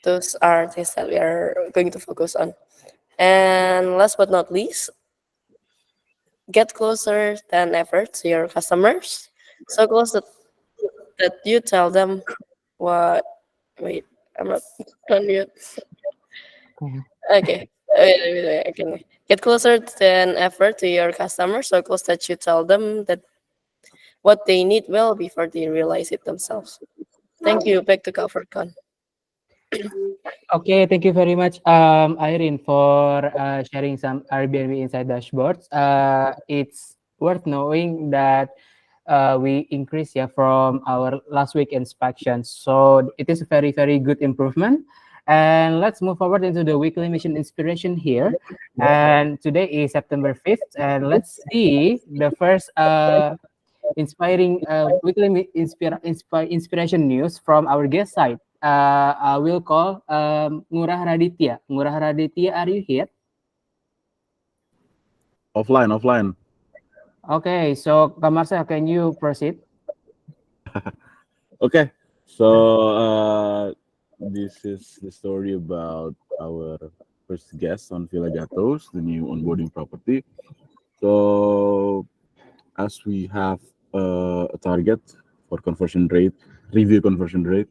those are things that we are going to focus on. And last but not least, get closer than ever to your customers. So close that you tell them what. Wait, I'm not done yet. Mhm. Okay. Wait, I can get closer than ever to your customers. So close that you tell them that what they need well before they realize it themselves. Thank you. Back to CoverCon. Okay, thank you very much, Irene, for sharing some Airbnb inside dashboards. It's worth knowing that we increased, yeah, from our last week inspection. So it is a very, very good improvement. And let's move forward into the weekly mission inspiration here. And today is September 5th. And let's see the first inspiring weekly inspiration news from our guest side. I will call Ngurah Raditya. Ngurah Raditya, are you here? Offline. Okay, so Kamarsa, can you proceed? Okay. So this is the story about our first guest on Villa Gatos, the new onboarding property. So as we have a target for conversion rate, review conversion rate,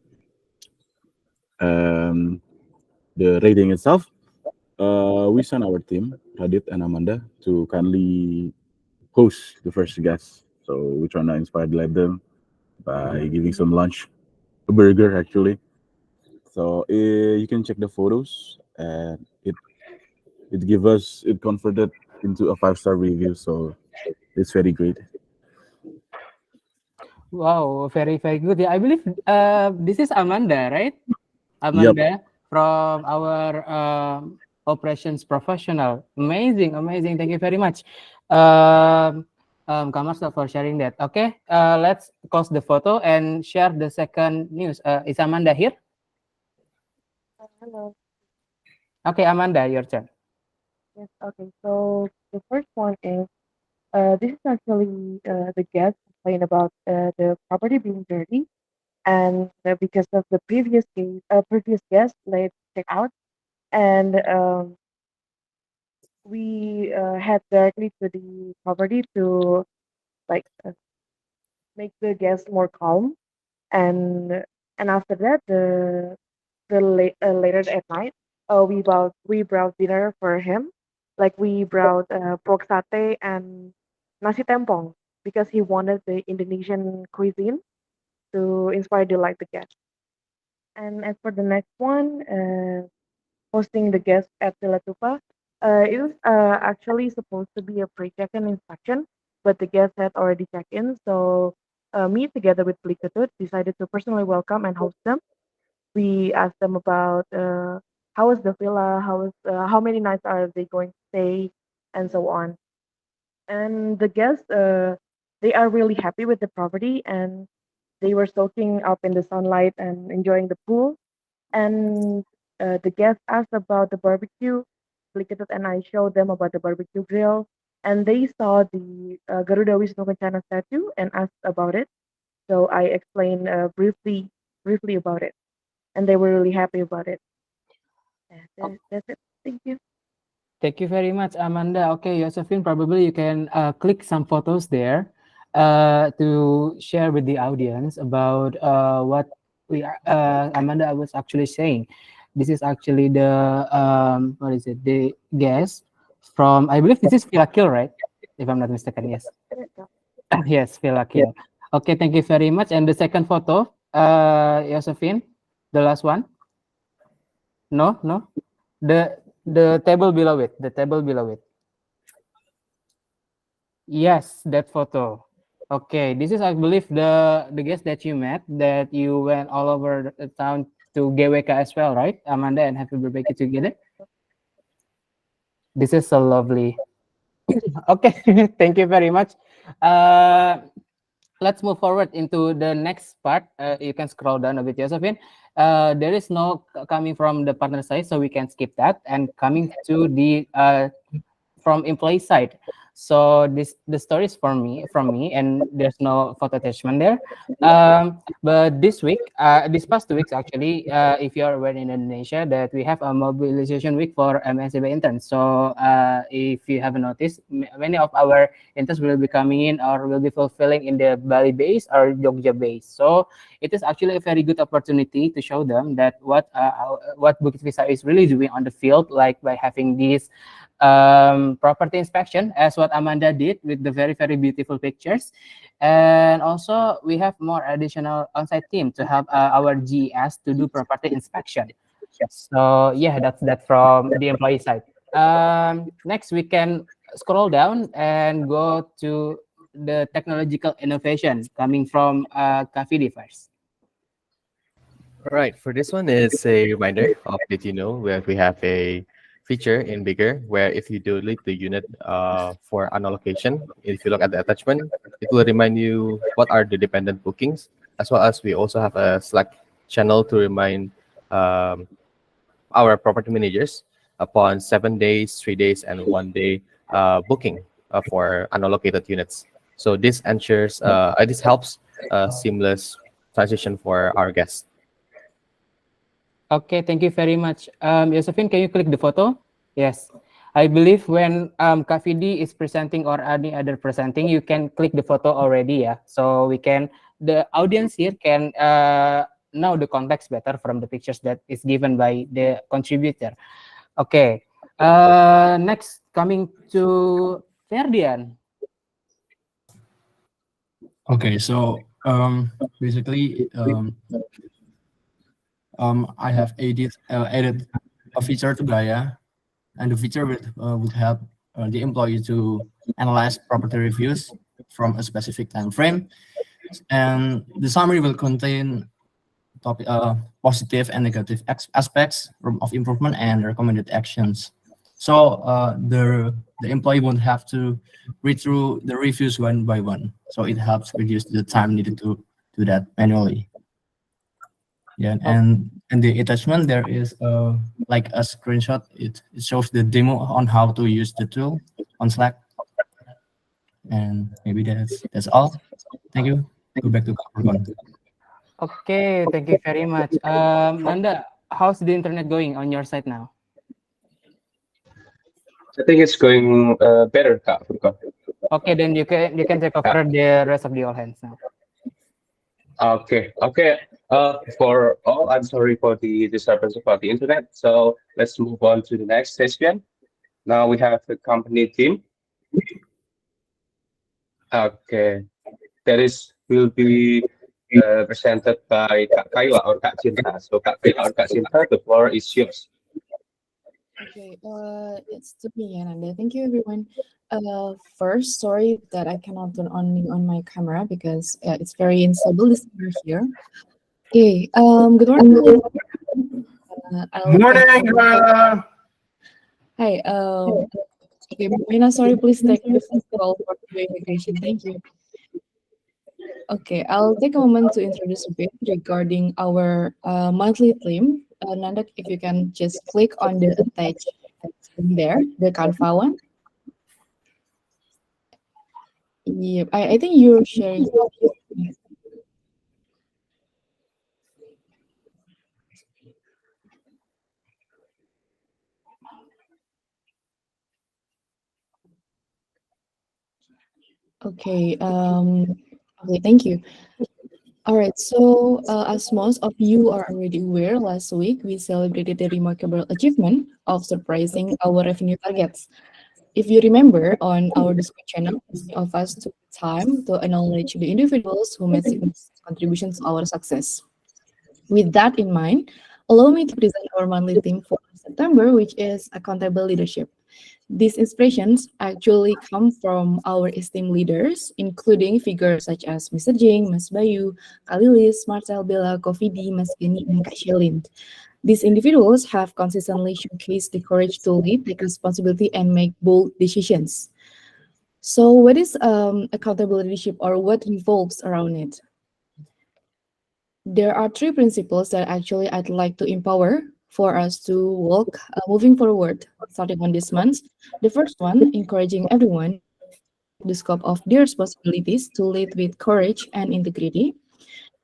the rating itself, we sent our team, Radit and Amanda, to kindly host the first guest. So we're trying to inspire them by giving some lunch, a burger actually. So you can check the photos, and it converted into a 5-star review. So it's very great. Wow, very, very good. Yeah, I believe this is Amanda, right? Yep. Amanda from our operations professional. Amazing, amazing. Thank you very much. Kamarsa for sharing that. Okay, let's close the photo and share the second news. Is Amanda here? Hello. Okay, Amanda, your turn. Yes. Okay. So the first one is this is actually the guest complained about the property being dirty, and because of the previous guest late check out, and we head directly to the property to like make the guest more calm, and after that later at night, we brought dinner for him. Like we brought pork satay and nasi tempong because he wanted the Indonesian cuisine to inspire delight the guests. And as for the next one, hosting the guests at Villa Tupa, it was actually supposed to be a pre-check-in inspection, but the guests had already checked in, so me together with Pliketut decided to personally welcome and host them. We asked them about how is the villa, how many nights are they going to stay, and so on. and the guests they are really happy with the property, and they were soaking up in the sunlight and enjoying the pool. And the guests asked about the barbecue, and I showed them about the barbecue grill, and they saw the Garuda Wisnu Kencana statue and asked about it. So I explained briefly about it, and they were really happy about it. That's it. Thank you. Thank you very much, Amanda. Okay, Josephine, probably you can click some photos there to share with the audience about what Amanda was actually saying. This is actually the what is it? The guest from, I believe this is Philakil, right? If I'm not mistaken, yes. Yes, Philakil. Okay, thank you very much. And the second photo, Josephine, the last one. No, no. The table below it. The table below it. Yes, that photo. Okay, this is, I believe, the guest that you met, that you went all over the town to GWK as well, right, Amanda, and happy barbecue together. This is so lovely. Okay, thank you very much. Let's move forward into the next part. You can scroll down a bit, Josephine. There is no coming from the partner side, so we can skip that. And coming to the from employee side. So the story is from me, and there's no photo attachment there. But this past 2 weeks actually, if you are aware in Indonesia, that we have a mobilization week for MSCB interns. So if you haven't noticed, many of our interns will be coming in or will be fulfilling in the Bali base or Jogja base. So it is actually a very good opportunity to show them that what Bukit Vista is really doing on the field, like by having these property inspection, as what Amanda did with the very, very beautiful pictures. And also we have more additional on-site team to help our GES to do property inspection. So yeah, that's from the employee side. Next, we can scroll down and go to the technological innovation coming from Kavidi first. All right, for this one is a reminder of did you know where we have a feature in Bigger where if you delete the unit for unallocation, if you look at the attachment, it will remind you what are the dependent bookings, as well as we also have a Slack channel to remind our property managers upon 7 days, 3 days, and 1 day booking for unallocated units. So this ensures, this helps seamless transition for our guests. Okay, thank you very much. Josephine, can you click the photo? Yes. I believe when Kavidi is presenting or any other presenting, you can click the photo already, yeah. So we can, the audience here can know the context better from the pictures that is given by the contributor. Okay. Next, coming to Ferdian. Okay, so basically, I have added a feature to Gaia, and the feature would help the employee to analyze property reviews from a specific time frame, and the summary will contain topic, positive and negative aspects of improvement and recommended actions. So the employee won't have to read through the reviews one by one. So it helps reduce the time needed to do that manually. Yeah, and the attachment there is like a screenshot. It shows the demo on how to use the tool on Slack. And maybe that's all. Thank you. Go back to Capricorn. Okay, thank you very much. Nanda, how's the internet going on your side now? I think it's going better, Kak Furqan. Okay, then you can take over the rest of the all hands now. Okay. For all, I'm sorry for the disturbance about the internet. So let's move on to the next session. Now we have the company team. Okay, will be presented by Kak Kayla or Kak Cinta. So Kak Kayla or Kak Cinta, the floor is yours. Okay, it's to me, Ananda. Thank you, everyone. First, sorry that I cannot turn on my camera because it's very instable this year here. Okay, good morning. Morning. Hi. Okay, Mina, sorry, please take the first call for the integration. Thank you. Okay, I'll take a moment to introduce a bit regarding our monthly theme. Nanda, if you can just click on the attach there, the Canva one. Yep, I think you're sharing. Okay, okay, thank you. All right, so as most of you are already aware, last week we celebrated the remarkable achievement of surprising our revenue targets. If you remember, on our Discord channel, many of us took time to acknowledge the individuals who made significant contributions to our success. With that in mind, allow me to present our monthly theme for September, which is accountable leadership. These inspirations actually come from our esteemed leaders, including figures such as Mr. Jing, Mas Bayu, Kalilis, Marcel Bella, Kofidi, Mas Geni, and Kak Shelin. These individuals have consistently showcased the courage to lead, take responsibility, and make bold decisions. So, what is accountable leadership, or what revolves around it? There are three principles that actually I'd like to empower for us to walk moving forward, starting on this month. The first one, encouraging everyone the scope of their responsibilities to lead with courage and integrity.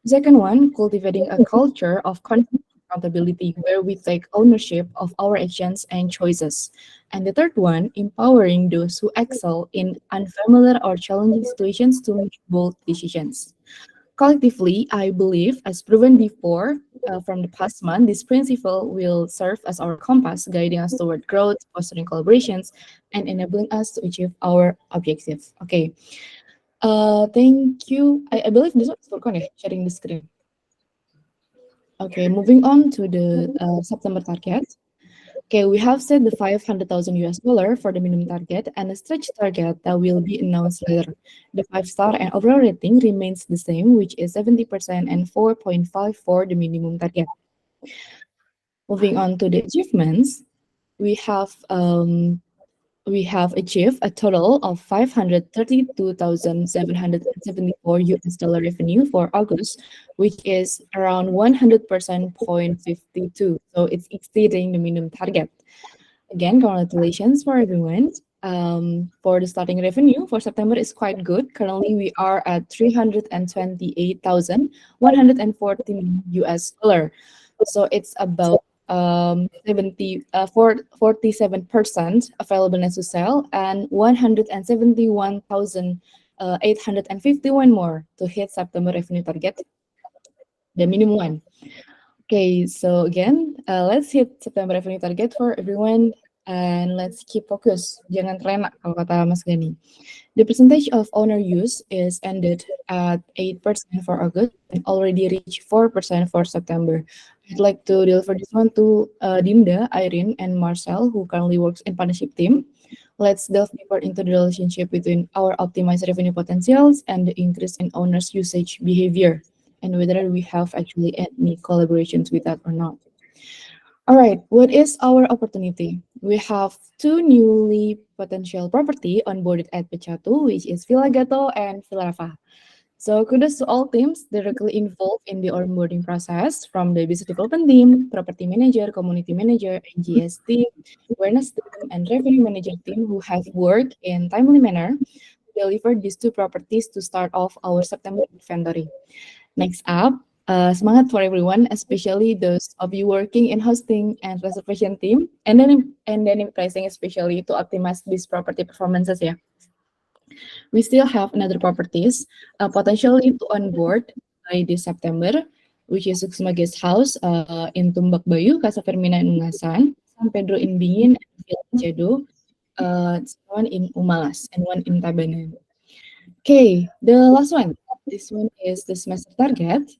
Second one, cultivating a culture of confidence and accountability where we take ownership of our actions and choices. And the third one, empowering those who excel in unfamiliar or challenging situations to make bold decisions. Collectively, I believe, as proven before from the past month, this principle will serve as our compass, guiding us toward growth, fostering collaborations, and enabling us to achieve our objectives. Okay. Thank you. I believe this one is for Kon, sharing the screen. Okay, moving on to the September target. Okay, we have set the 500,000 US dollar for the minimum target and a stretch target that will be announced later. The 5-star and overall rating remains the same, which is 70% and 4.5 for the minimum target. Moving on to the achievements, we have achieved a total of 532,774 US dollar revenue for August, which is around 100%.52. So it's exceeding the minimum target. Again, congratulations for everyone. For the starting revenue for September is quite good. Currently, we are at 328,114 US dollar. So it's about 47% availableness to sell and 171,851 more to hit September revenue target, the minimum one. Okay, so again, let's hit September revenue target for everyone and let's keep focus. Jangan terlena kalau kata Mas Gani. The percentage of owner use is ended at 8% for August and already reached 4% for September. I'd like to deliver this one to Dinda, Irene, and Marcel, who currently works in partnership team. Let's delve deeper into the relationship between our optimized revenue potentials and the increase in owners' usage behavior, and whether we have actually any collaborations with that or not. All right, what is our opportunity? We have two newly potential property onboarded at Pecatu, which is Villa Gato and Villa Rafa. So kudos to all teams directly involved in the onboarding process, from the business development team, property manager, community manager, NGS team, awareness team, and revenue manager team who have worked in timely manner to deliver these two properties to start off our September inventory. Next up, semangat for everyone, especially those of you working in hosting and reservation team, and then in pricing, especially to optimize these property performances. Yeah, we still have another properties potentially to onboard by this September, which is Suksma Guest House in Tumbak Bayu, Casa Fermina in Ungasan, San Pedro in Bingin, and Villa Cedo, one in Umalas, and one in Tabanan. Okay, the last one. This one is the semester target.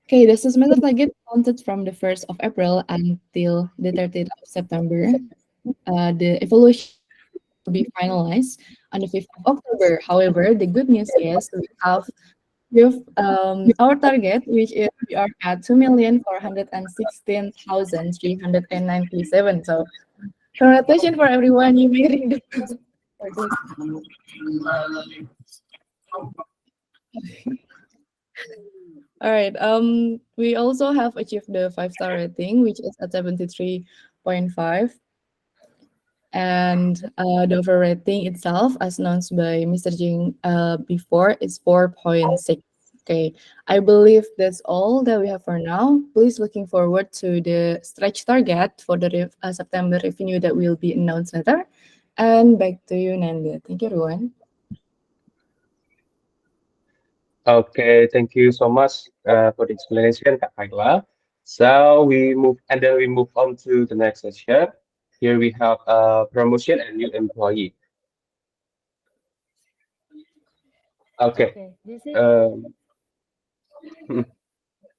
Okay, the semester target counted from the 1st of April until the 30th of September. The evaluation will be finalized on the 5th of October. However, the good news is we have our target, which is we are at 2,416,397. So Congratulations for everyone. You made it. All right. We also have achieved the 5-star rating, which is at 73.5. And the overall rating itself, as announced by Mr. Jing before, is 4.6. Okay, I believe that's all that we have for now. Please looking forward to the stretch target for the September revenue that will be announced later. And back to you, Nanda. Thank you, everyone. Okay, thank you so much for the explanation, Kak Kaila. So we move on to the next session. Here we have promotion and new employee. Okay. Okay, this is Um,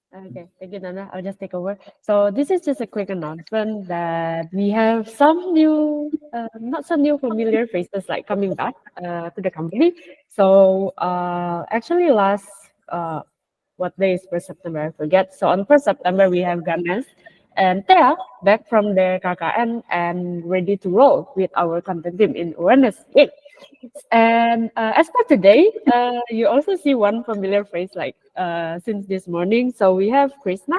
okay. Thank you, Nana. I'll just take over. So this is just a quick announcement that we have some new, not some new familiar faces like coming back to the company. So actually last what day is 1st September? I forget. So on 1st September we have Ganesh and Thea back from their KKN and ready to roll with our content team in awareness. Yay! And as for today, you also see one familiar face like since this morning. So we have Krishna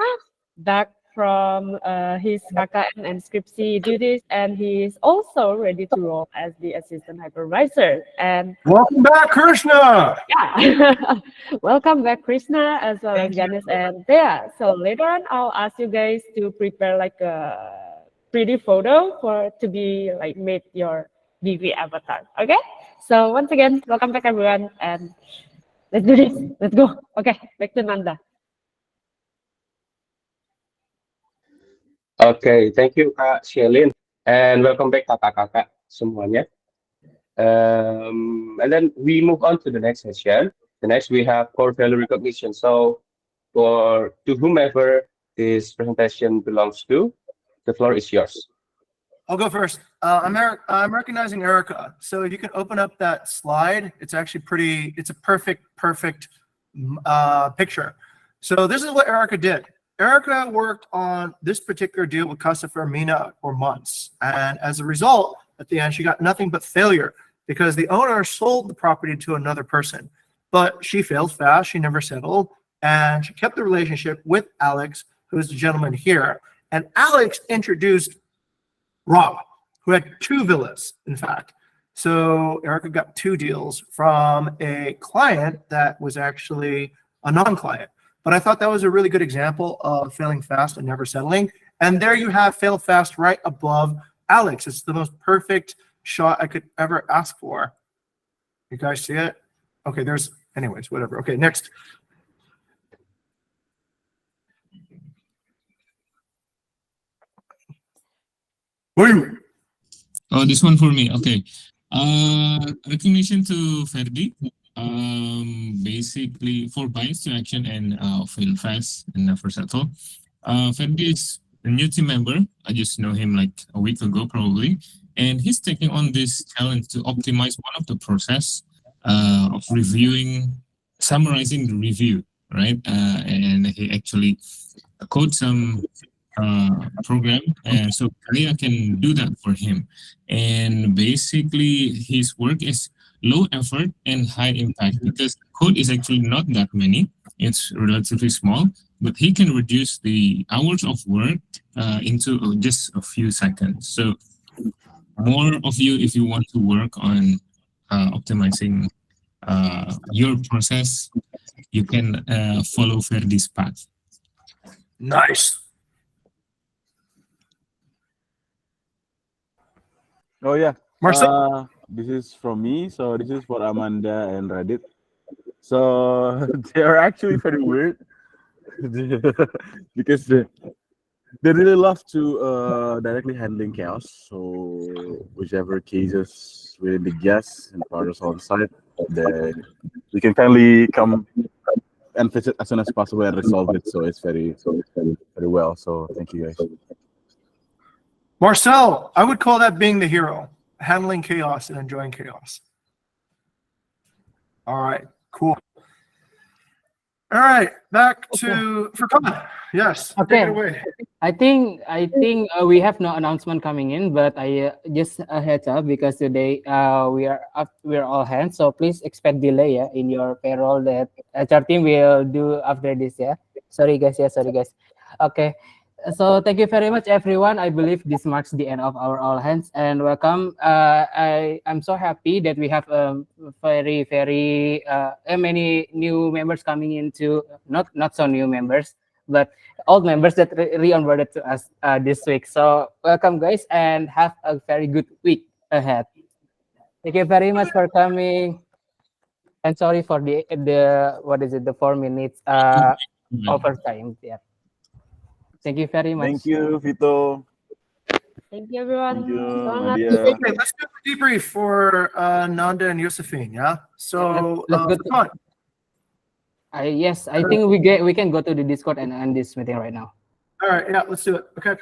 back from his KKN and Scriptsy duties, and he is also ready to roll as the assistant hypervisor. And Welcome back, Krishna. yeah, welcome back, Krishna, as well as Ganesh and Thea. So later on, I'll ask you guys to prepare like a pretty photo for to be like made your BV avatar. Okay. So once again, welcome back everyone, and let's do this. Let's go. Okay, back to Nanda. okay, thank you Kak Shelin, and welcome back kakak-kakak semuanya. And then we move on to the next session. The next we have core value recognition. So for to whomever this presentation belongs to, the floor is yours. I'll go first. I'm recognizing Erica. So if you can open up that slide, it's actually pretty, it's a perfect picture. So this is what Erica did. Erica worked on this particular deal with Casa Fermina for months. And as a result, at the end, she got nothing but failure because the owner sold the property to another person. But she failed fast, she never settled, and she kept the relationship with Alex, who's the gentleman here. And Alex introduced Rob, who had 2 villas, in fact. So Erica got 2 deals from a client that was actually a non-client. But I thought that was a really good example of failing fast and never settling. And there you have fail fast right above Alex. It's the most perfect shot I could ever ask for. You guys see it? Okay, anyways, whatever. Okay, next. Wait. Oh, this one for me. Okay. Recognition to Ferdi. Basically for bias to action and fail fast and never settle. Ferdi is a new team member. I just know him like a week ago probably, and he's taking on this challenge to optimize one of the process of summarizing the review, right? And he actually code some program, and so Kalia can do that for him. And basically his work is low effort and high impact because code is actually not that many. It's relatively small, but he can reduce the hours of work into just a few seconds. So more of you, if you want to work on optimizing your process, you can follow Ferdi's path. Nice. Oh yeah, Marcel. this is from me. So this is for Amanda and Radit. So they are actually very weird because they really love to directly handling chaos. So whichever cases within the guests and partners on site, then we can kindly come and visit as soon as possible and resolve it. So it's very well. So thank you guys. Marcel, I would call that being the hero, handling chaos and enjoying chaos. All right, cool. All right, back to Furkan. Yes, take Okay. it away. I think we have no announcement coming in, but I just a heads up because today we're all hands, so please expect delay in your payroll that HR team will do after this. Sorry guys. Okay. So thank you very much, everyone. I believe this marks the end of our all hands and welcome. I'm so happy that we have very many new members coming into not so new members, but old members that re-onboarded to us this week. So welcome, guys, and have a very good week ahead. Thank you very much for coming. And sorry for the 4 minutes overtime. Yeah. Thank you very much. Thank you, Vito. Thank you, everyone. Thank you, Semangat. Nadia. Okay, let's do a debrief for Nanda and Josephine. Yeah. So Let's go to- Furkan, Yes, I think we can go to the Discord and end this meeting right now. all right, yeah, let's do it. Okay.